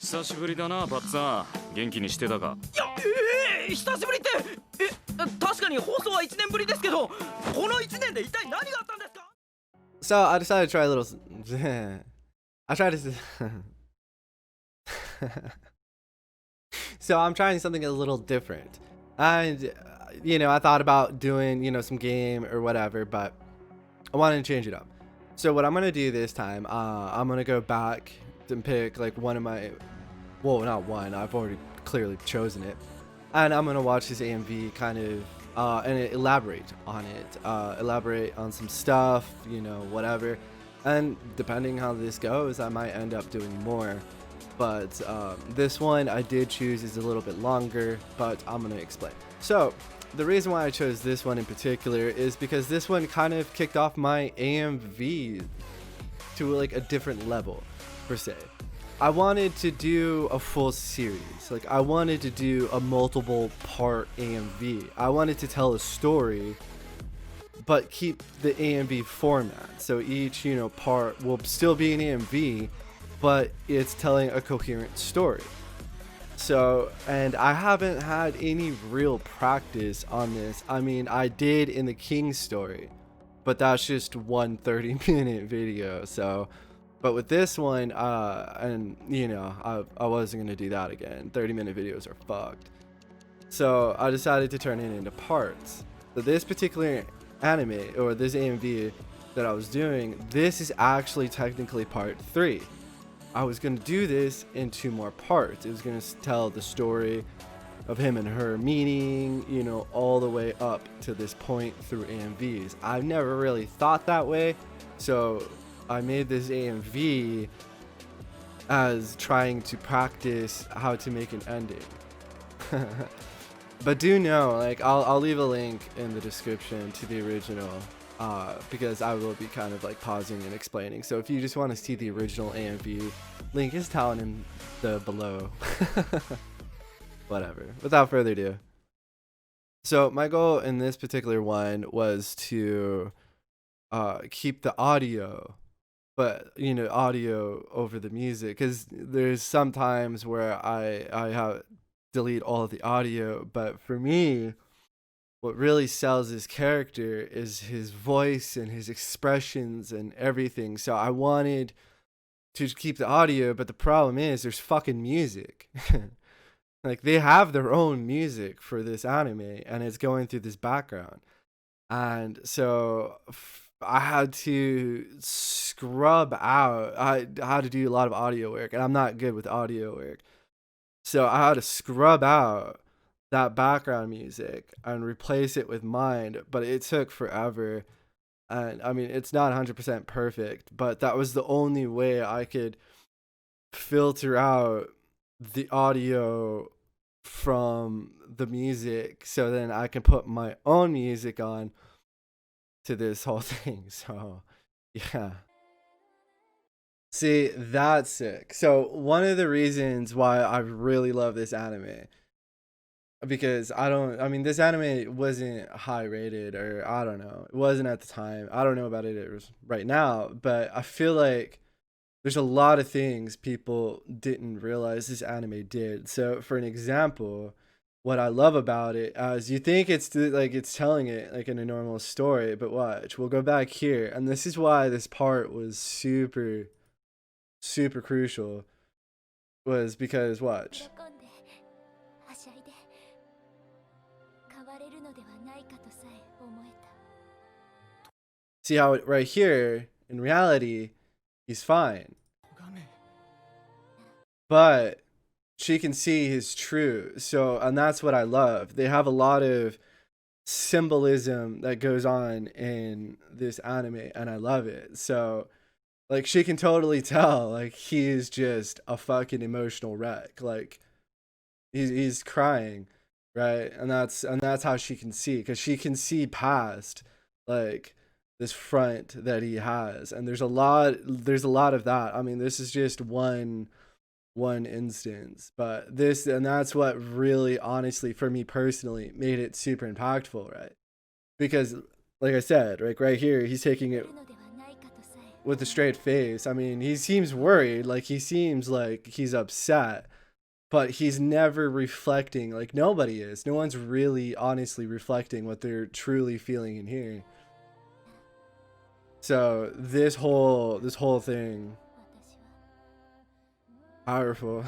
久しぶりだな、バッツァン。元気にしてたか？いや、久しぶりって、確かに放送は1年ぶりですけど、この1年で一体何があったんですか？ So I decided to try a little. I tried to. So I'm trying something a little different, and I thought about doing some game or whatever, but I wanted to change it up. So what I'm gonna do this time, I'm gonna go back and pick like one of my, well, not one. I've already clearly chosen it, and I'm gonna watch this AMV kind of and elaborate on it, elaborate on some stuff, whatever. And depending how this goes, I might end up doing more. But this one I did choose is a little bit longer, but I'm gonna explain. So the reason why I chose this one in particular is because this one kind of kicked off my AMV to like a different level, per se. I wanted to do a full series. Like, I wanted to do a multiple part AMV. I wanted to tell a story, but keep the AMV format. So each, part will still be an AMV, but it's telling a coherent story. So, and I haven't had any real practice on this. I mean, I did in the King story, but that's just one 30-minute video. So, but with this one, and I wasn't gonna do that again. 30-minute videos are fucked. So I decided to turn it into parts. So this particular anime, or this AMV that I was doing, this is actually technically part 3. I was going to do this in 2 more parts. It was going to tell the story of him and her meeting, all the way up to this point through AMVs. I've never really thought that way, so I made this AMV as trying to practice how to make an ending. But do know, like, I'll leave a link in the description to the original, because I will be kind of like pausing and explaining. So if you just want to see the original AMV, link is down in the below. Whatever. Without further ado. So my goal in this particular one was to keep the audio, but audio over the music, because there's some times where I have delete all of the audio, but for me, what really sells his character is his voice and his expressions and everything. So I wanted to keep the audio, but the problem is there's fucking music. Like, they have their own music for this anime, and it's going through this background. And so I had to scrub out. I had to do a lot of audio work, and I'm not good with audio work. So I had to scrub out that background music and replace it with mine, but it took forever. And I mean, it's not 100% perfect, but that was the only way I could filter out the audio from the music, so then I can put my own music on to this whole thing. So yeah. See, that's sick. So one of the reasons why I really love this anime, because this anime wasn't high rated, or I don't know, it wasn't at the time. I don't know about it right now, but I feel like there's a lot of things people didn't realize this anime did. So for an example, what I love about it is you think it's telling it like in a normal story, but watch, we'll go back here, and this is why this part was super crucial, was because watch. See how right here, in reality, he's fine, but she can see his true. So, and that's what I love. They have a lot of symbolism that goes on in this anime, and I love it. So, like, she can totally tell, like, he is just a fucking emotional wreck. Like, he's crying, right? And that's how she can see, because she can see past, like, this front that he has. And there's a lot of that. I mean, this is just one instance, but that's what really, honestly, for me personally, made it super impactful, right? Because, like I said, like right here, he's taking it with a straight face. I mean, he seems worried, like he seems like he's upset, but he's never reflecting. Like nobody is. No one's really honestly reflecting what they're truly feeling and hearing. So this whole thing, powerful.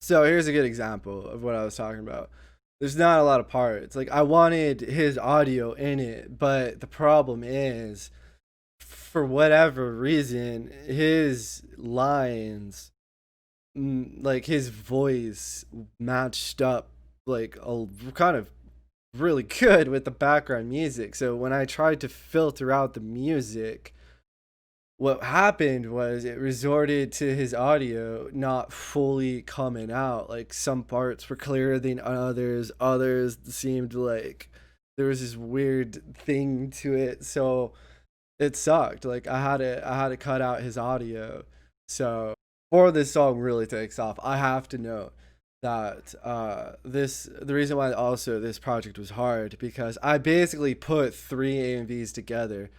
So here's a good example of what I was talking about. There's not a lot of parts. Like I wanted his audio in it, but the problem is, for whatever reason, his lines, like his voice matched up like a kind of really good with the background music. So when I tried to filter out the music, what happened was it resorted to his audio not fully coming out. Like some parts were clearer than others seemed like there was this weird thing to it, so it sucked. Like I had to cut out his audio. So before this song really takes off, I have to note that the reason why also this project was hard, because I basically put 3 AMVs together.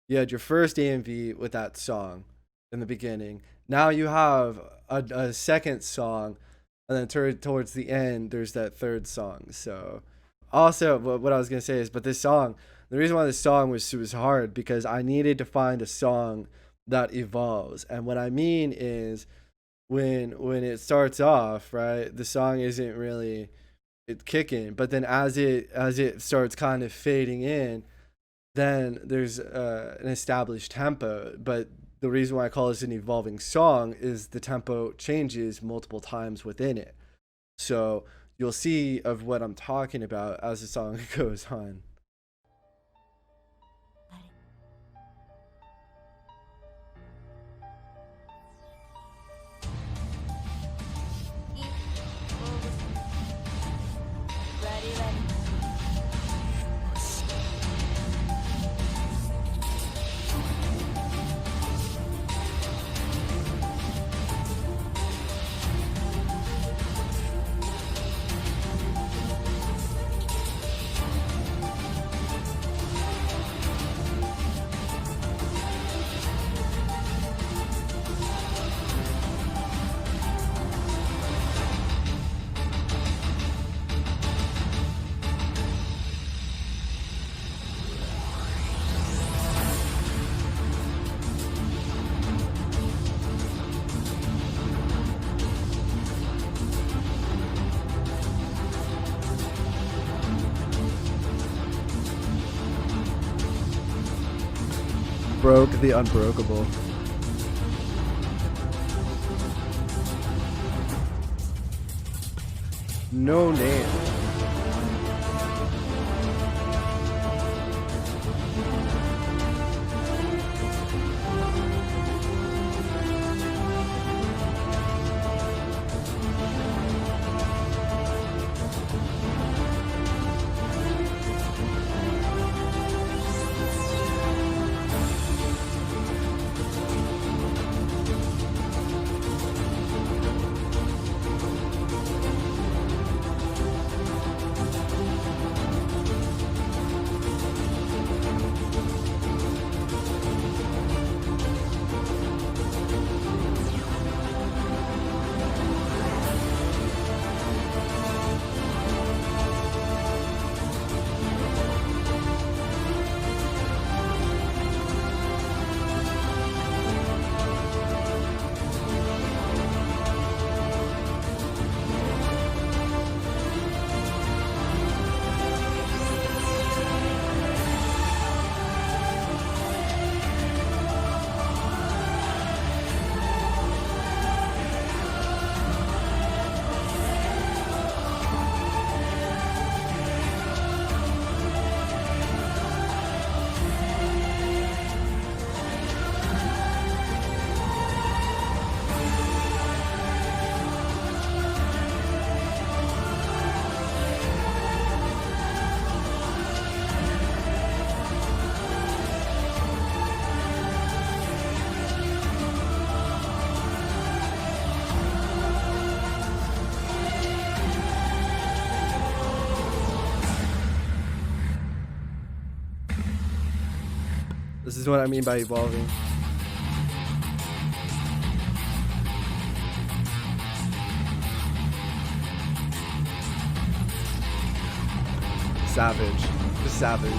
You had your first AMV with that song in the beginning. Now you have a second song, and then towards the end, there's that third song. So, also, what I was gonna say is, but this song, the reason why this song was hard, because I needed to find a song that evolves, and what I mean is, when it starts off, right, the song isn't really kicking, but then as it starts kind of fading in, then there's an established tempo. But the reason why I call this an evolving song is the tempo changes multiple times within it. So you'll see of what I'm talking about as the song goes on. Broke the unbreakable. No name. This is what I mean by evolving. Savage. Just savage.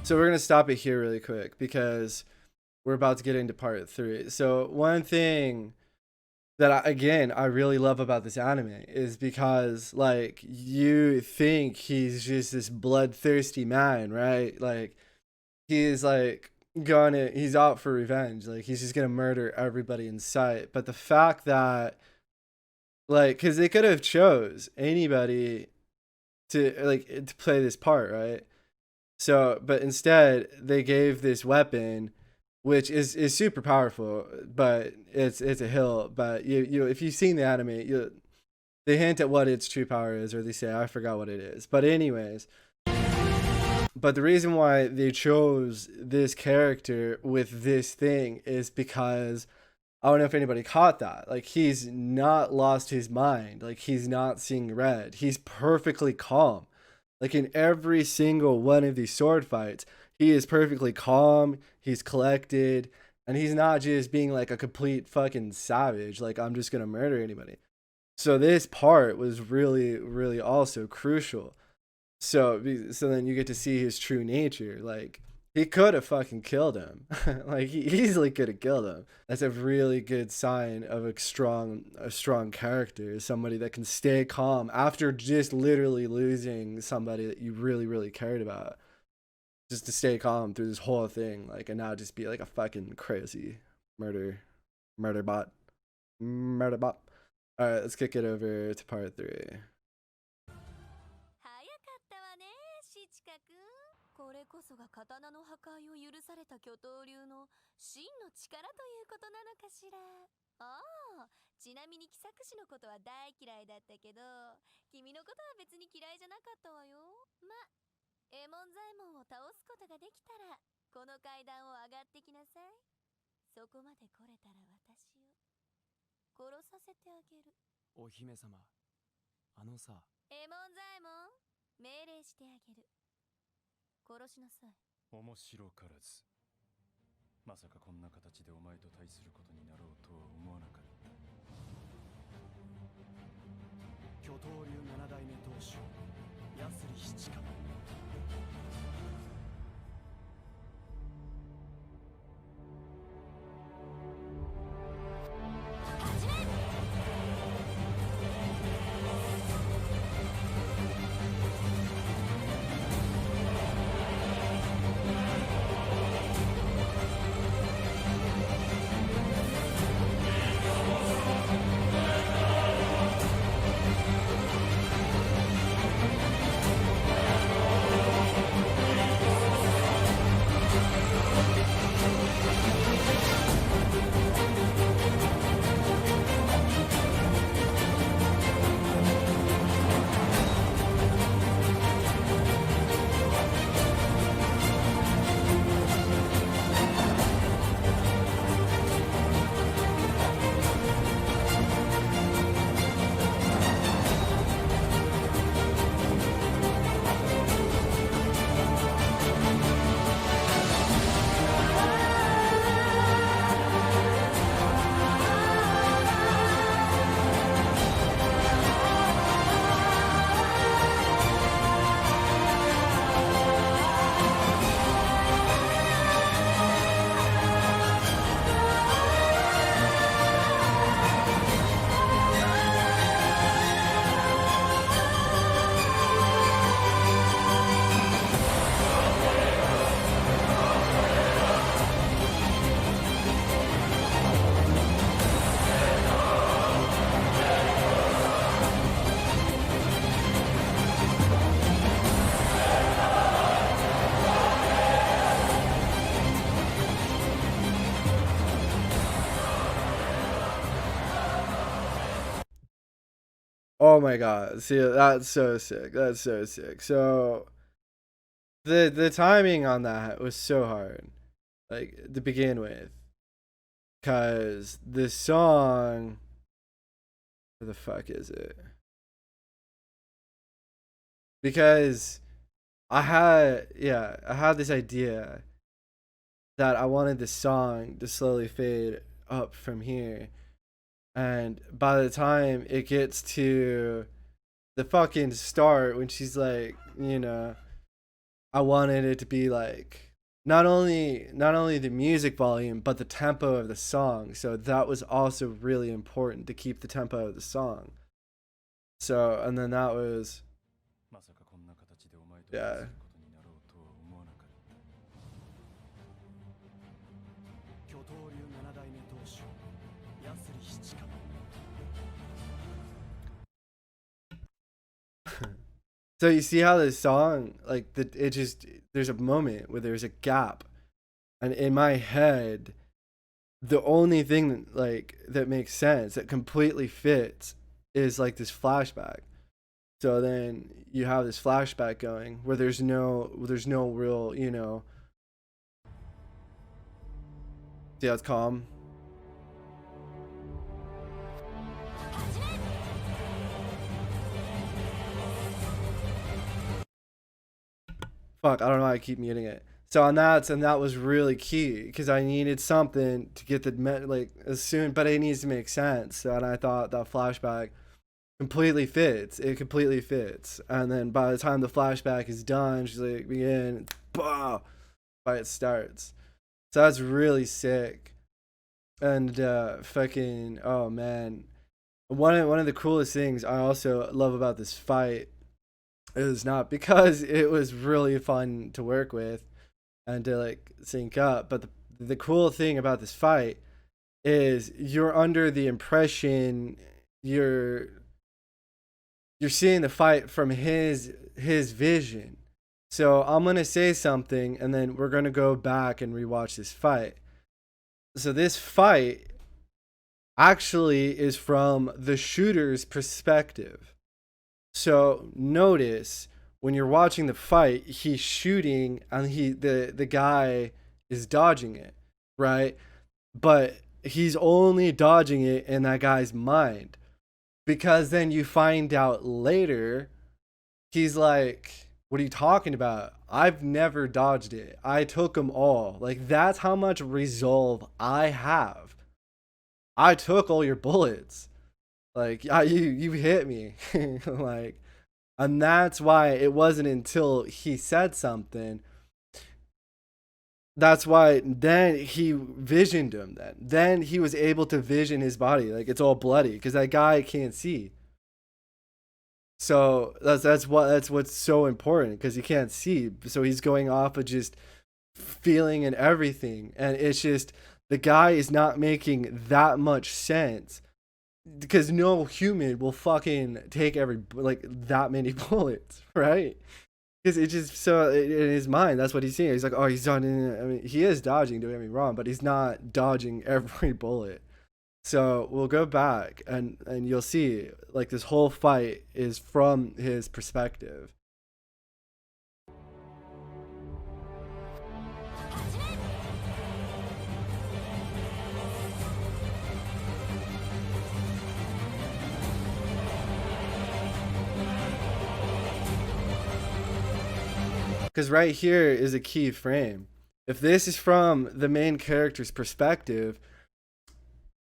So we're going to stop it here really quick because we're about to get into part 3. So one thing that I really love about this anime is because, like, you think he's just this bloodthirsty man, right? Like, he's like he's out for revenge. Like, he's just going to murder everybody in sight. But the fact that, like, because they could have chose anybody to play this part, right? So, but instead they gave this weapon, which is super powerful, but it's a hill. But you if you've seen the anime, they hint at what its true power is, or they say, I forgot what it is. But anyways, but the reason why they chose this character with this thing is because I don't know if anybody caught that. Like, he's not lost his mind. Like, he's not seeing red. He's perfectly calm. Like, in every single one of these sword fights, he is perfectly calm, he's collected, and he's not just being like a complete fucking savage, like, I'm just gonna murder anybody. So this part was really, really also crucial. So then you get to see his true nature. Like, he could have fucking killed him. Like, he easily could have killed him. That's a really good sign of a strong character, somebody that can stay calm after just literally losing somebody that you really, really cared about. Just to stay calm through this whole thing, like, and not just be like a fucking crazy murder bot. Alright, let's kick it over to part 3. これこそが刀の破壊を許された巨刀流の真の力ということなのかしら。ああ、ちなみに喜作師のことは大嫌いだったけど、君のことは別に嫌いじゃなかったわよ。ま、エモンザイモンを倒すことができたら、この階段を上がってきなさい。そこまで来れたら私を殺させてあげる。お姫様、あのさ。エモンザイモン、命令してあげる。殺しなさい。面白からず。まさかこんな形でお前と対することになろうとは思わなかった。巨刀流7代目当主、ヤスリ七冠。Oh my god. See, that's so sick. That's so sick. So the timing on that was so hard, like to begin with, cause this song, where the fuck is it? Because I had this idea that I wanted the song to slowly fade up from here, and by the time it gets to the fucking start, when she's like, I wanted it to be like not only the music volume but the tempo of the song. So that was also really important to keep the tempo of the song. So and then that was まさかこんな形でお前と yeah. 接することになろうとは思わなかった。巨頭流七代目当主ヤスリ七冠 So you see how this song, like it just, there's a moment where there's a gap, and in my head, the only thing that makes sense, that completely fits, is like this flashback. So then you have this flashback going where there's no real, see how it's calm. Fuck, I don't know why I keep muting it. So that was really key because I needed something to get the as soon, but it needs to make sense. So, and I thought that flashback completely fits. It completely fits. And then by the time the flashback is done, she's like, begin, bah, fight starts. So that's really sick. And fucking, oh man, one of the coolest things I also love about this fight is not because it was really fun to work with and to like sync up, but the cool thing about this fight is you're under the impression you're seeing the fight from his vision. So I'm gonna say something and then we're gonna go back and rewatch this fight. So this fight actually is from the shooter's perspective. So notice when you're watching the fight, he's shooting and the guy is dodging it, right? But he's only dodging it in that guy's mind. Because then you find out later, he's like, what are you talking about? I've never dodged it. I took them all. Like, that's how much resolve I have. I took all your bullets. Like, you hit me. Like, and that's why it wasn't until he said something. That's why then he visioned him. Then he was able to vision his body. Like, it's all bloody because that guy can't see. So that's what's so important, because he can't see. So he's going off of just feeling and everything, and it's just the guy is not making that much sense. Because no human will fucking take that many bullets, right? Because it just, so in his mind, that's what he's seeing. He's like, oh, he's dodging. I mean, he is dodging, don't get me wrong, but he's not dodging every bullet. So we'll go back and you'll see, like, this whole fight is from his perspective. Because right here is a key frame. If this is from the main character's perspective,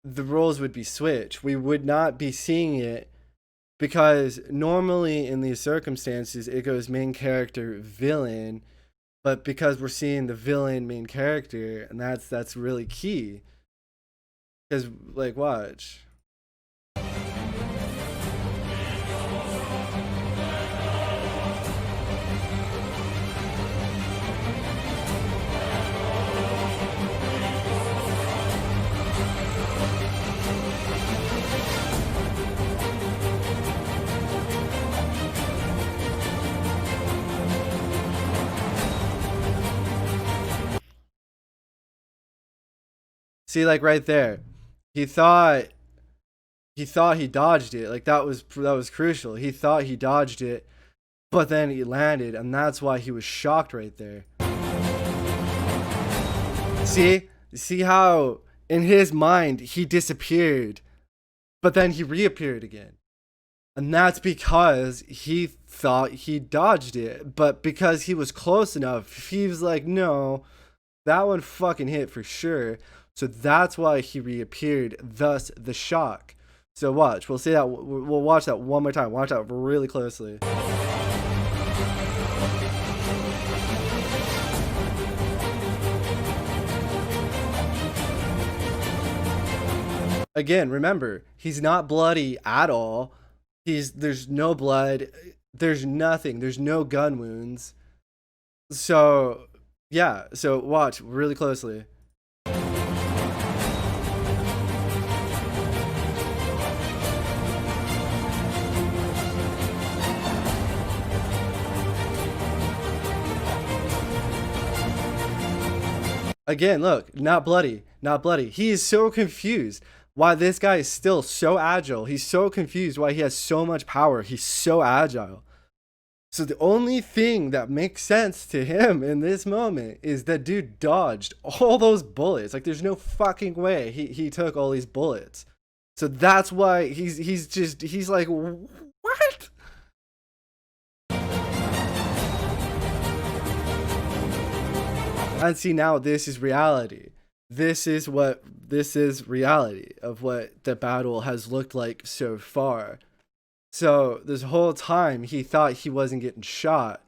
the roles would be switched. We would not be seeing it, because normally in these circumstances it goes main character, villain, but because we're seeing the villain, main character, and that's really key. Because, like, watch. See, like right there, he thought he thought he dodged it. Like that was crucial. He thought he dodged it, but then he landed, and that's why he was shocked right there. See how in his mind he disappeared, but then he reappeared again. And that's because he thought he dodged it, but because he was close enough, he was like, no, that one fucking hit for sure. So that's why he reappeared, thus the shock. So watch, we'll watch that one more time. Watch that really closely. Again, remember, he's not bloody at all. There's no blood, there's nothing, there's no gun wounds. So yeah, so watch really closely. Again, look, not bloody, not bloody. He is so confused why this guy is still so agile. He's so confused why he has so much power. He's so agile. So the only thing that makes sense to him in this moment is that dude dodged all those bullets. Like there's no fucking way he took all these bullets. So that's why he's like, what? And see, now this is reality. This is reality of what the battle has looked like so far. So this whole time he thought he wasn't getting shot,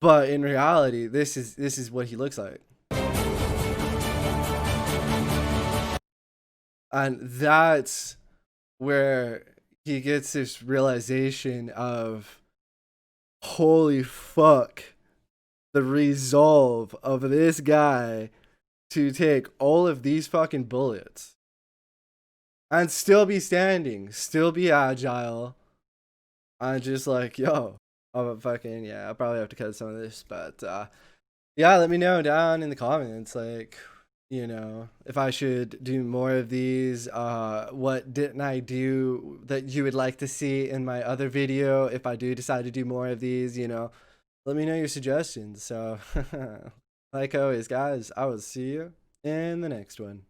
but in reality, this is what he looks like. And that's where he gets this realization of, holy fuck, the resolve of this guy to take all of these fucking bullets and still be standing, still be agile. I'm just like, yo, I'll probably have to cut some of this, but yeah, let me know down in the comments, like, you know, if I should do more of these, what didn't I do that you would like to see in my other video if I do decide to do more of these, you know. Let me know your suggestions. So, like always, guys, I will see you in the next one.